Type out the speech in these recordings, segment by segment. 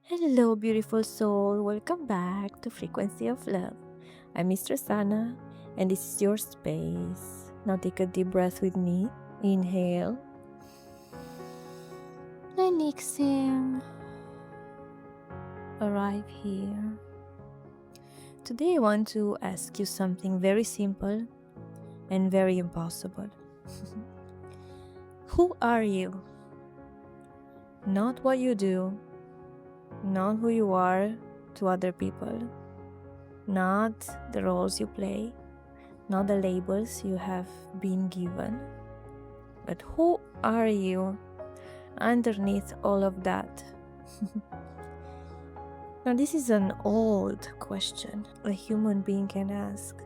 Hello, beautiful soul. Welcome back to Frequency of Love. I'm Mistress Ana, and this is your space. Now take a deep breath with me. Inhale and exhale. Arrive here. Today, I want to ask you something very simple and very impossible. Who are you? Not what you do, not who you are to other people, not the roles you play, not the labels you have been given, but who are you underneath all of that? Now, this is an old question a human being can ask,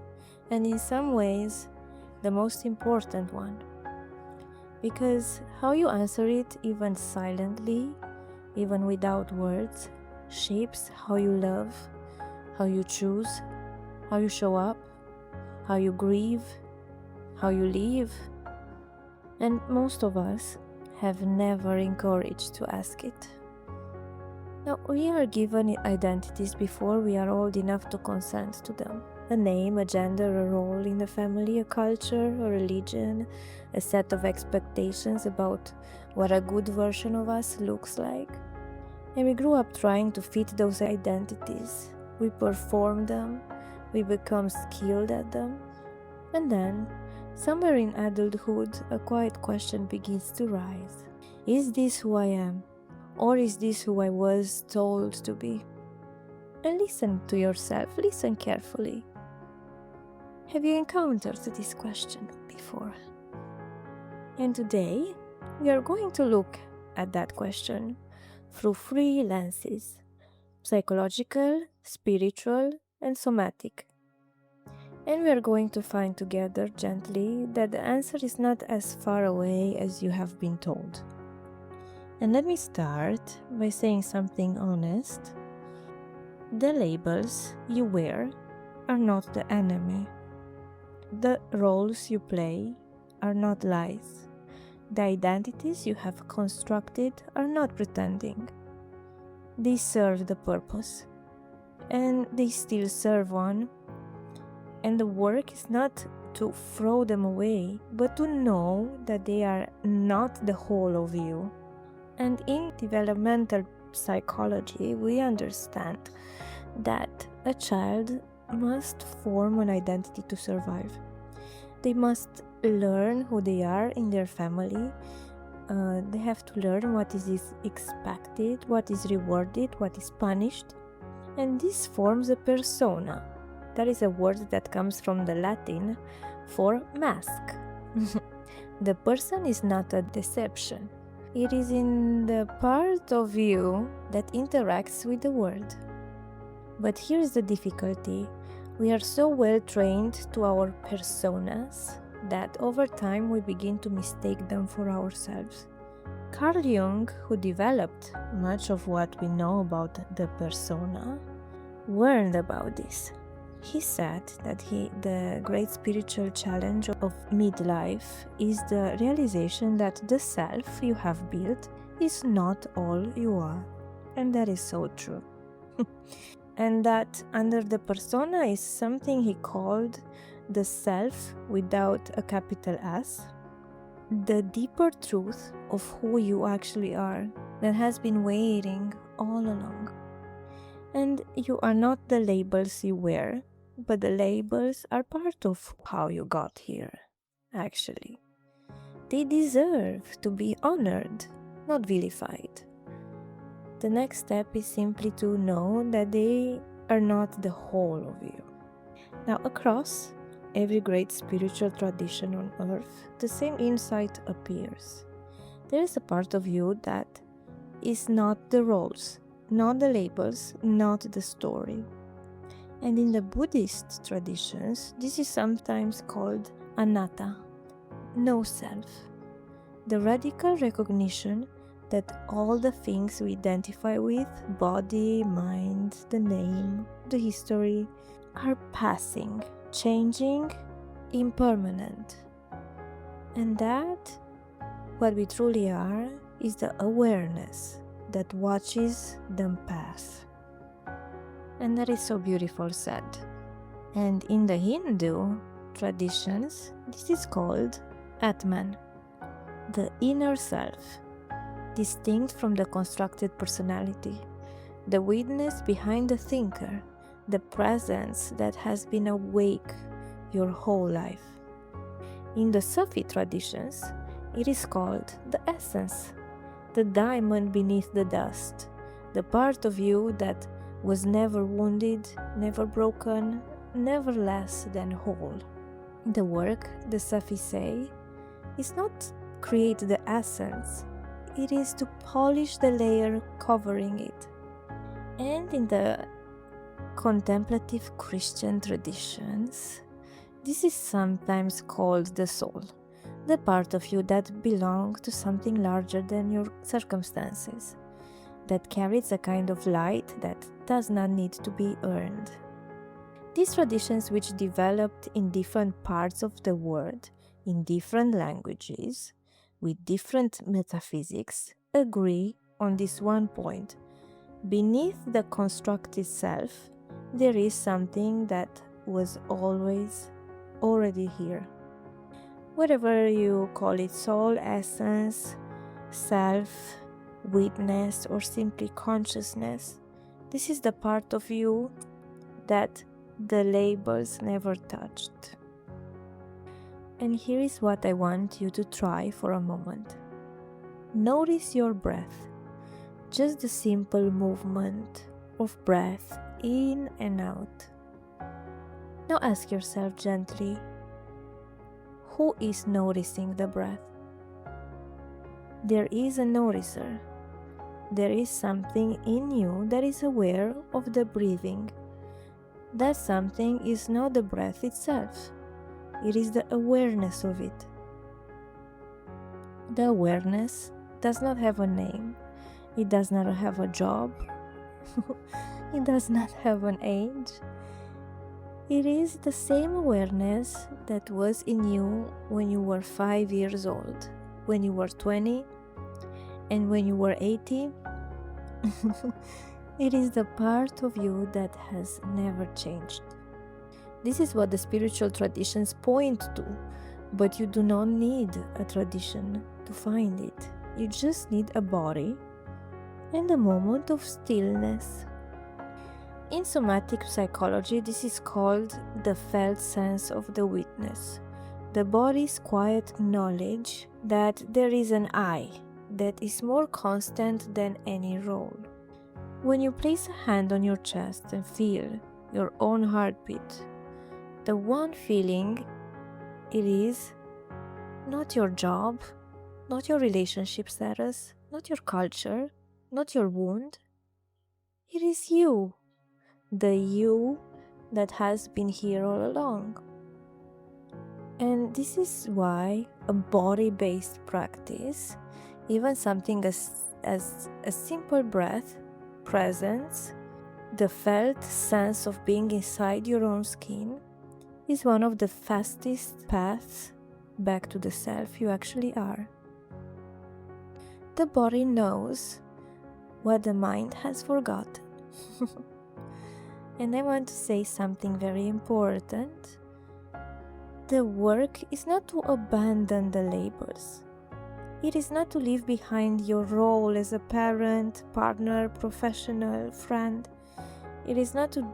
and in some ways, the most important one. Because how you answer it, even silently, even without words, shapes how you love, how you choose, how you show up, how you grieve, how you live. And most of us have never encouraged to ask it. Now, we are given identities before we are old enough to consent to them. A name, a gender, a role in the family, a culture, a religion, a set of expectations about what a good version of us looks like. And we grew up trying to fit those identities. We perform them, we become skilled at them. And then, somewhere in adulthood, a quiet question begins to rise. Is this who I am? Or is this who I was told to be? And listen to yourself, listen carefully. Have you encountered this question before? And today, we are going to look at that question through three lenses: psychological, spiritual, and somatic. And we are going to find together gently that the answer is not as far away as you have been told. And let me start by saying something honest. The labels you wear are not the enemy. The roles you play are not lies. The identities you have constructed are not pretending. They serve the purpose, and they still serve one. And the work is not to throw them away, but to know that they are not the whole of you. And in developmental psychology, we understand that a child must form an identity to survive. They must learn who they are in their family. They have to learn what is expected, what is rewarded, what is punished. And this forms a persona. That is a word that comes from the Latin for mask. The person is not a deception. It is in the part of you that interacts with the world. But here's the difficulty. We are so well trained to our personas that over time we begin to mistake them for ourselves. Carl Jung, who developed much of what we know about the persona, warned about this. He said that the great spiritual challenge of midlife is the realization that the self you have built is not all you are. And that is so true. And that under the persona is something he called the self without a capital S, the deeper truth of who you actually are that has been waiting all along. And you are not the labels you wear, but the labels are part of how you got here, actually. They deserve to be honored, not vilified. The next step is simply to know that they are not the whole of you. Now, across every great spiritual tradition on earth, the same insight appears. There is a part of you that is not the roles, not the labels, not the story. And in the Buddhist traditions, this is sometimes called anatta, no self. The radical recognition that all the things we identify with, body, mind, the name, the history, are passing, changing, impermanent. And that what we truly are is the awareness, that watches them pass. And that is so beautiful said. And in the Hindu traditions, this is called Atman, the inner self, distinct from the constructed personality, the witness behind the thinker, the presence that has been awake your whole life. In the Sufi traditions, it is called the essence, the diamond beneath the dust, the part of you that was never wounded, never broken, never less than whole. The work, the Sufis say, is not create the essence, it is to polish the layer covering it. And in the contemplative Christian traditions, this is sometimes called the soul, the part of you that belongs to something larger than your circumstances, that carries a kind of light that does not need to be earned. These traditions, which developed in different parts of the world, in different languages, with different metaphysics, agree on this one point. Beneath the constructed self, there is something that was always already here. Whatever you call it, soul, essence, self, witness, or simply consciousness, this is the part of you that the labels never touched. And here is what I want you to try for a moment. Notice your breath, just the simple movement of breath in and out. Now ask yourself gently, who is noticing the breath? There is a noticer. There is something in you that is aware of the breathing. That something is not the breath itself. It is the awareness of it. The awareness does not have a name. It does not have a job. It does not have an age. It is the same awareness that was in you when you were 5 years old, when you were 20, and when you were 80. It is the part of you that has never changed. This is what the spiritual traditions point to, but you do not need a tradition to find it. You just need a body and a moment of stillness. In somatic psychology, this is called the felt sense of the witness, the body's quiet knowledge that there is an I that is more constant than any role. When you place a hand on your chest and feel your own heartbeat, the one feeling, it is not your job, not your relationship status, not your culture, not your wound. It is you, the you that has been here all along. And this is why a body-based practice, even something as a simple breath, presence, the felt sense of being inside your own skin, is one of the fastest paths back to the self you actually are. The body knows what the mind has forgotten. And I want to say something very important. The work is not to abandon the labels. It is not to leave behind your role as a parent, partner, professional, friend. It is not to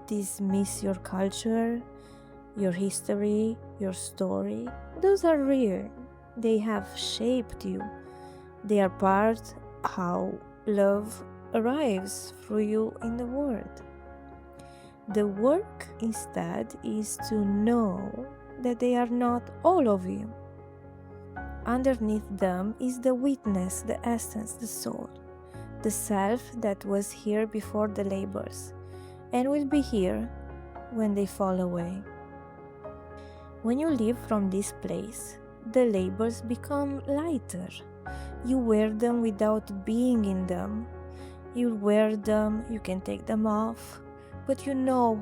dismiss your culture, your history, your story. Those are real. They have shaped you. They are part how love arrives through you in the world. The work instead is to know that they are not all of you. Underneath them is the witness, the essence, the soul, the self that was here before the labors and will be here when they fall away. When you live from this place, the labors become lighter. You wear them without being in them. You wear them, you can take them off, but you know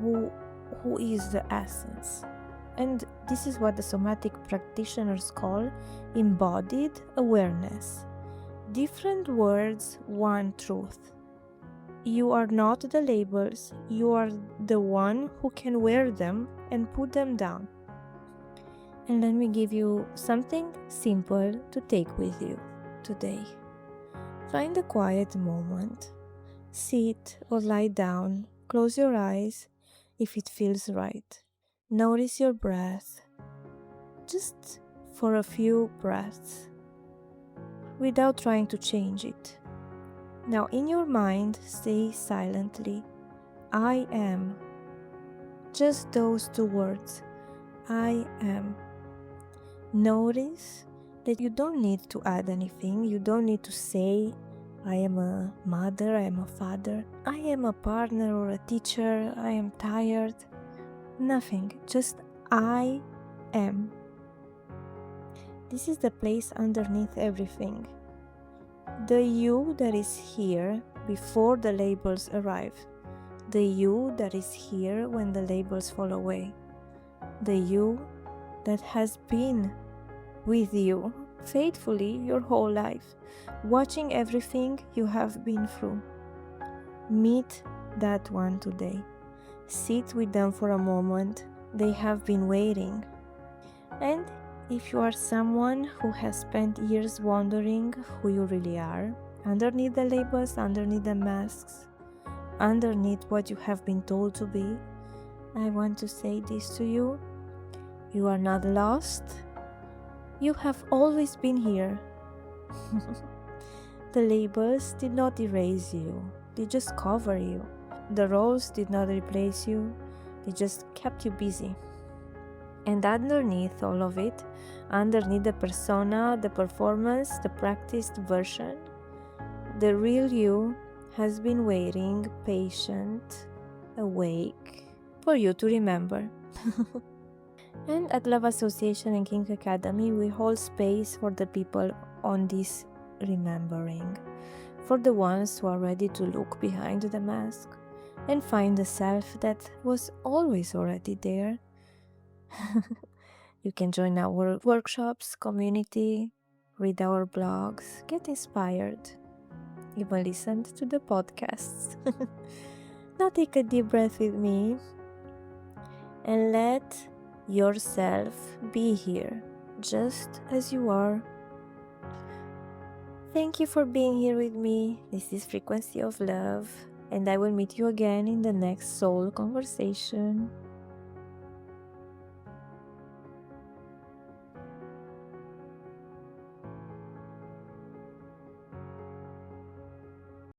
who is the essence. And this is what the somatic practitioners call embodied awareness. Different words, one truth. You are not the labels, you are the one who can wear them and put them down. And let me give you something simple to take with you today. Find a quiet moment. Sit or lie down, close your eyes if it feels right. Notice your breath, just for a few breaths, without trying to change it. Now in your mind, say silently, I am. Just those two words, I am. Notice that you don't need to add anything, you don't need to say, I am a mother, I am a father, I am a partner or a teacher, I am tired. Nothing, just I am. This is the place underneath everything. The you that is here before the labels arrive. The you that is here when the labels fall away. The you that has been with you faithfully your whole life, watching everything you have been through. Meet that one today. Sit with them for a moment. They have been waiting. And if you are someone who has spent years wondering who you really are, underneath the labels, underneath the masks, underneath what you have been told to be, I want to say this to you. You are not lost. You have always been here. The labels did not erase you, they just cover you. The roles did not replace you, they just kept you busy. And underneath all of it, underneath the persona, the performance, the practiced version, the real you has been waiting, patient, awake, for you to remember. And at Love Association and King Academy, we hold space for the people on this remembering, for the ones who are ready to look behind the mask and find the self that was always already there. You can join our workshops, community, read our blogs, get inspired, even listen to the podcasts. Now take a deep breath with me and let yourself be here, just as you are. Thank you for being here with me. This is Frequency of Love, and I will meet you again in the next soul conversation.